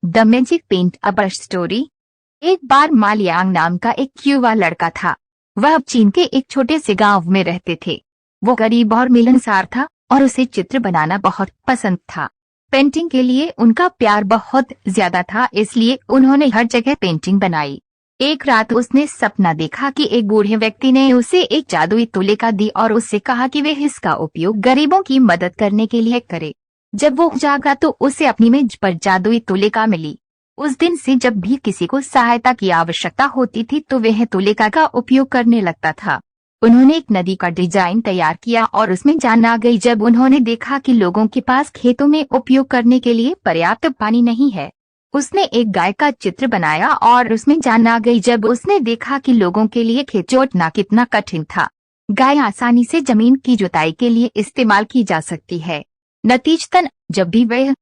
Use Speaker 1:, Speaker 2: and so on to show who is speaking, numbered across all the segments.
Speaker 1: The magic paint a brush story. एक बार मालियांग नाम का एक युवा लड़का था। वह चीन के एक छोटे से गांव में रहते थे। वो गरीब और मिलनसार था और उसे चित्र बनाना बहुत पसंद था। पेंटिंग के लिए उनका प्यार बहुत ज्यादा था, इसलिए उन्होंने हर जगह पेंटिंग बनाई। एक रात उसने सपना देखा कि एक बूढ़े व्यक्ति ने उसे एक जादुई तुलिका दी और उससे कहा कि वह इसका उपयोग गरीबों की मदद करने के लिए करे। जब वो जागा तो उसे अपनी मेज पर जादुई तुलिका मिली। उस दिन से जब भी किसी को सहायता की आवश्यकता होती थी तो वह तुलिका का उपयोग करने लगता था। उन्होंने एक नदी का डिजाइन तैयार किया और उसमें जान आ गई जब उन्होंने देखा कि लोगों के पास खेतों में उपयोग करने के लिए पर्याप्त पानी नहीं है। उसने एक गाय का चित्र बनाया और उसमें जान आ गई जब उसने देखा कि लोगों के लिए खेत जोतना कितना कठिन था। गाय आसानी से जमीन की जुताई के लिए इस्तेमाल की जा सकती है। नतीजतन जब भी वह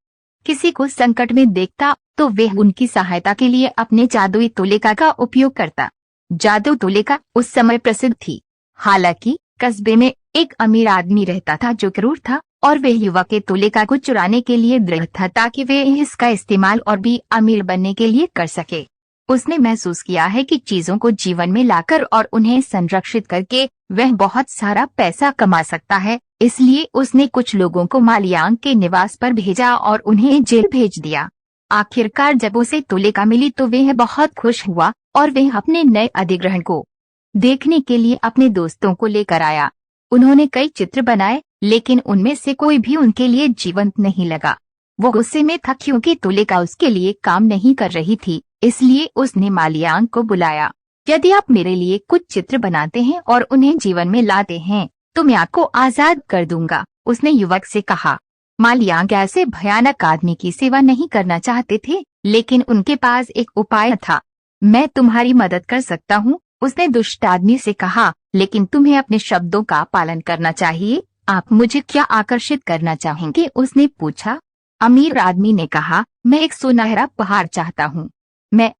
Speaker 1: किसी को संकट में देखता तो वह उनकी सहायता के लिए अपने जादुई तुलिका का उपयोग करता। जादू तुलिका उस समय प्रसिद्ध थी। हालांकि कस्बे में एक अमीर आदमी रहता था जो क्रूर था और वह युवक के तुलिका को चुराने के लिए दृढ़ था ताकि वह इसका इस्तेमाल और भी अमीर बनने के लिए कर सके। उसने महसूस किया है कि चीजों को जीवन में लाकर और उन्हें संरक्षित करके वह बहुत सारा पैसा कमा सकता है, इसलिए उसने कुछ लोगों को मालियांग के निवास पर भेजा और उन्हें जेल भेज दिया। आखिरकार जब उसे तुलिका मिली तो वह बहुत खुश हुआ और वह अपने नए अधिग्रहण को देखने के लिए अपने दोस्तों को लेकर आया। उन्होंने कई चित्र बनाए लेकिन उनमें से कोई भी उनके लिए जीवंत नहीं लगा। वो गुस्से में था क्योंकि तुलिका उसके लिए काम नहीं कर रही थी, इसलिए उसने मालियांग को बुलाया। यदि आप मेरे लिए कुछ चित्र बनाते हैं और उन्हें जीवन में लाते हैं तो मैं आपको आजाद कर दूंगा, उसने युवक से कहा। मालियांग ऐसे भयानक आदमी की सेवा नहीं करना चाहते थे, लेकिन उनके पास एक उपाय था। मैं तुम्हारी मदद कर सकता हूँ, उसने दुष्ट आदमी से कहा, लेकिन तुम्हें अपने शब्दों का पालन करना चाहिए। आप मुझे क्या आकर्षित करना चाहेंगे, उसने पूछा। अमीर आदमी ने कहा, मैं एक सुनहरा पहाड़ चाहता हूँ। मैं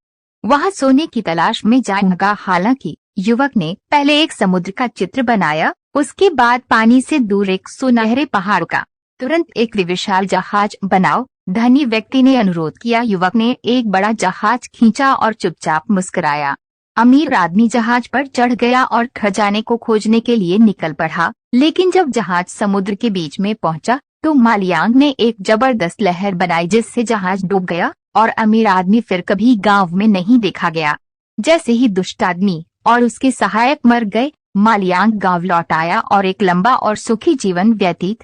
Speaker 1: वहाँ सोने की तलाश में जाऊंगा। हालांकि युवक ने पहले एक समुद्र का चित्र बनाया, उसके बाद पानी से दूर एक सुनहरे पहाड़ का। तुरंत एक विशाल जहाज बनाओ, धनी व्यक्ति ने अनुरोध किया। युवक ने एक बड़ा जहाज खींचा और चुपचाप मुस्कुराया। अमीर आदमी जहाज पर चढ़ गया और खजाने को खोजने के लिए निकल पड़ा, लेकिन जब जहाज समुद्र के बीच में पहुंचा तो मालियांग ने एक जबरदस्त लहर बनाई जिससे जहाज डूब गया और अमीर आदमी फिर कभी गांव में नहीं देखा गया। जैसे ही दुष्ट आदमी और उसके सहायक मर गए, मालियांग गांव लौट आया और एक लंबा और सुखी जीवन व्यतीत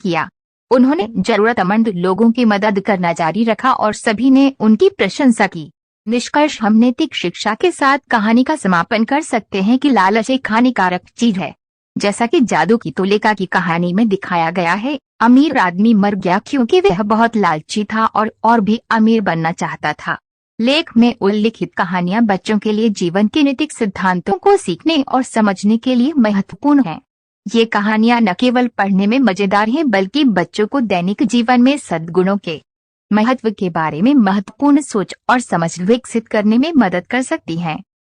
Speaker 1: किया। उन्होंने जरूरतमंद लोगों की मदद करना जारी रखा और सभी ने उनकी प्रशंसा की। निष्कर्ष, हम नैतिक शिक्षा के साथ कहानी का समापन कर सकते हैं कि लालच एक हानिकारक चीज है। जैसा कि जादू की तुलिका की कहानी में दिखाया गया है, अमीर आदमी मर गया क्योंकि वह बहुत लालची था और भी अमीर बनना चाहता था। लेख में उल्लिखित कहानियां बच्चों के लिए जीवन के नैतिक सिद्धांतों को सीखने और समझने के लिए महत्वपूर्ण हैं। ये कहानियां न केवल पढ़ने में मजेदार हैं बल्कि बच्चों को दैनिक जीवन में सद्गुणों के महत्व के बारे में महत्वपूर्ण सोच और समझ विकसित करने में मदद कर सकती हैं।